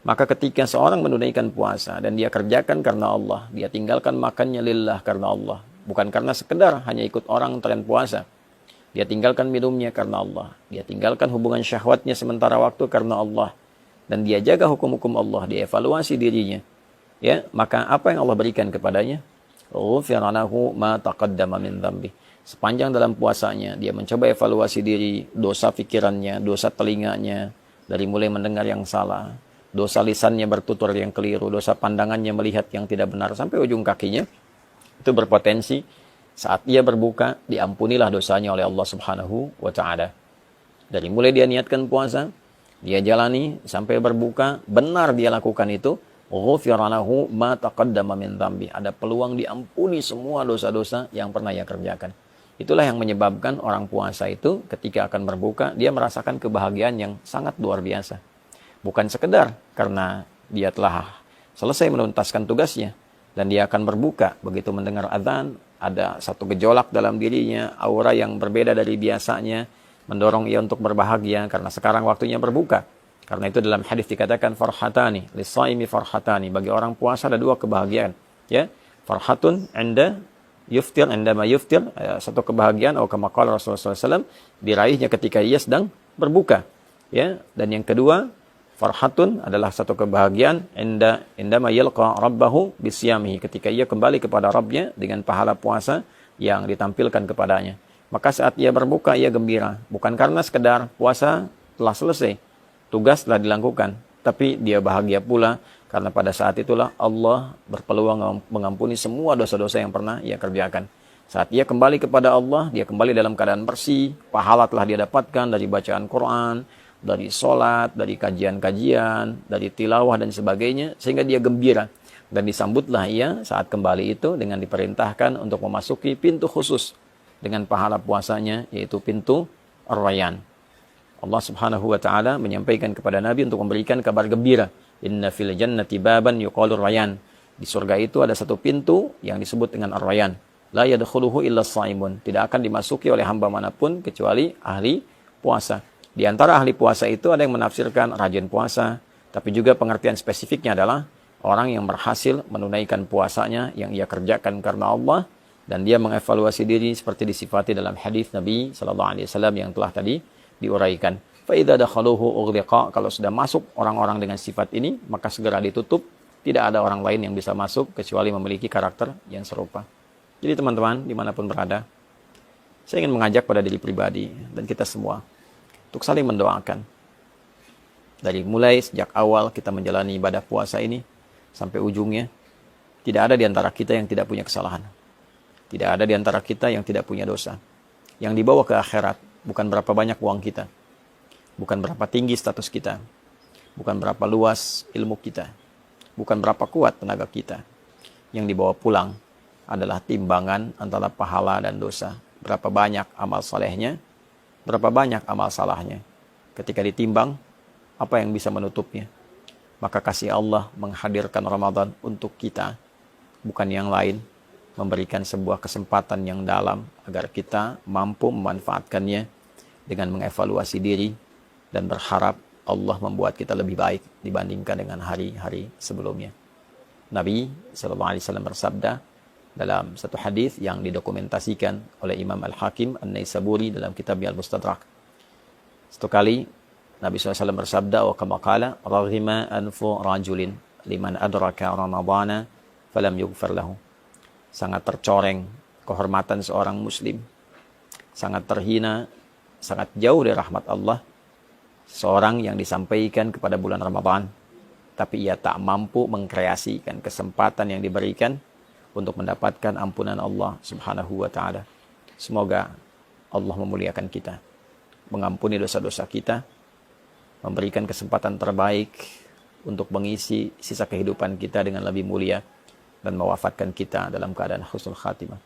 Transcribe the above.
Maka ketika seorang menunaikan puasa dan dia kerjakan karena Allah, dia tinggalkan makannya lillah karena Allah, bukan karena sekedar hanya ikut orang tren puasa. Dia tinggalkan minumnya karena Allah, dia tinggalkan hubungan syahwatnya sementara waktu karena Allah, dan dia jaga hukum-hukum Allah, dia evaluasi dirinya. Ya, maka apa yang Allah berikan kepadanya? Ghufira lahu ma taqaddama min dzambi. Sepanjang dalam puasanya dia mencoba evaluasi diri, dosa pikirannya, dosa telinganya dari mulai mendengar yang salah, dosa lisannya bertutur yang keliru, dosa pandangannya melihat yang tidak benar sampai ujung kakinya. Itu berpotensi saat ia berbuka diampunilah dosanya oleh Allah Subhanahu wa taala. Dari mulai dia niatkan puasa, dia jalani sampai berbuka, benar dia lakukan itu, ghufira lahu ma taqaddama min dzambi. Ada peluang diampuni semua dosa-dosa yang pernah ia kerjakan. Itulah yang menyebabkan orang puasa itu ketika akan berbuka, dia merasakan kebahagiaan yang sangat luar biasa. Bukan sekedar karena dia telah selesai menuntaskan tugasnya, dan dia akan berbuka. Begitu mendengar azan, ada satu gejolak dalam dirinya, aura yang berbeda dari biasanya, mendorong ia untuk berbahagia, karena sekarang waktunya berbuka. Karena itu dalam hadis dikatakan, farhatani, lisaimi farhatani. Bagi orang puasa ada dua kebahagiaan. Ya, farhatun anda yuftir, indama yuftir, satu kebahagiaan atau kama qala Rasulullah SAW, diraihnya ketika ia sedang berbuka. Ya, dan yang kedua, farhatun adalah satu kebahagiaan indama yalqa rabbahu bisyamihi, ketika ia kembali kepada Rabbnya dengan pahala puasa yang ditampilkan kepadanya. Maka saat ia berbuka ia gembira, bukan karena sekedar puasa telah selesai, tugas telah dilakukan, tapi dia bahagia pula karena pada saat itulah Allah berpeluang mengampuni semua dosa-dosa yang pernah ia kerjakan. Saat ia kembali kepada Allah, dia kembali dalam keadaan bersih, pahala telah dia dapatkan dari bacaan Quran, dari sholat, dari kajian-kajian, dari tilawah dan sebagainya, sehingga dia gembira. Dan disambutlah ia saat kembali itu dengan diperintahkan untuk memasuki pintu khusus dengan pahala puasanya, yaitu pintu Ar-Rayyan. Allah Subhanahu wa taala menyampaikan kepada Nabi untuk memberikan kabar gembira. Inna fil jannati baban yuqalu Rayyan. Di surga itu ada satu pintu yang disebut dengan Ar-Rayyan. La yadkhuluhu illa as-shaimun. Tidak akan dimasuki oleh hamba manapun kecuali ahli puasa. Di antara ahli puasa itu ada yang menafsirkan rajin puasa, tapi juga pengertian spesifiknya adalah orang yang berhasil menunaikan puasanya yang ia kerjakan karena Allah, dan dia mengevaluasi diri seperti disifati dalam hadis Nabi sallallahu alaihi wasallam yang telah tadi diuraikan. Fa idza dakhaluhu ughliqa, kalau sudah masuk orang-orang dengan sifat ini, maka segera ditutup, tidak ada orang lain yang bisa masuk kecuali memiliki karakter yang serupa. Jadi teman-teman dimanapun berada, saya ingin mengajak pada diri pribadi dan kita semua untuk saling mendoakan. Dari mulai sejak awal kita menjalani ibadah puasa ini sampai ujungnya, tidak ada di antara kita yang tidak punya kesalahan. Tidak ada di antara kita yang tidak punya dosa. Yang dibawa ke akhirat bukan berapa banyak uang kita, bukan berapa tinggi status kita, bukan berapa luas ilmu kita, bukan berapa kuat tenaga kita. Yang dibawa pulang adalah timbangan antara pahala dan dosa. Berapa banyak amal salehnya, berapa banyak amal salahnya. Ketika ditimbang, apa yang bisa menutupnya? Maka kasih Allah menghadirkan Ramadan untuk kita, bukan yang lain, memberikan sebuah kesempatan yang dalam agar kita mampu memanfaatkannya dengan mengevaluasi diri dan berharap Allah membuat kita lebih baik dibandingkan dengan hari-hari sebelumnya. Nabi SAW bersabda dalam satu hadis yang didokumentasikan oleh Imam Al-Hakim An-Naisaburi dalam kitabnya Al-Mustadrak. Satu kali Nabi SAW bersabda, wa kama qala raghima anfu rajulin liman adraka ramadhana falam yughfar lahu. Sangat tercoreng kehormatan seorang muslim, sangat terhina, sangat jauh dari rahmat Allah seorang yang disampaikan kepada bulan Ramadan, tapi ia tak mampu mengkreasikan kesempatan yang diberikan untuk mendapatkan ampunan Allah Subhanahu wa taala. Semoga Allah memuliakan kita, mengampuni dosa-dosa kita, memberikan kesempatan terbaik untuk mengisi sisa kehidupan kita dengan lebih mulia, dan mewafatkan kita dalam keadaan husnul khatimah.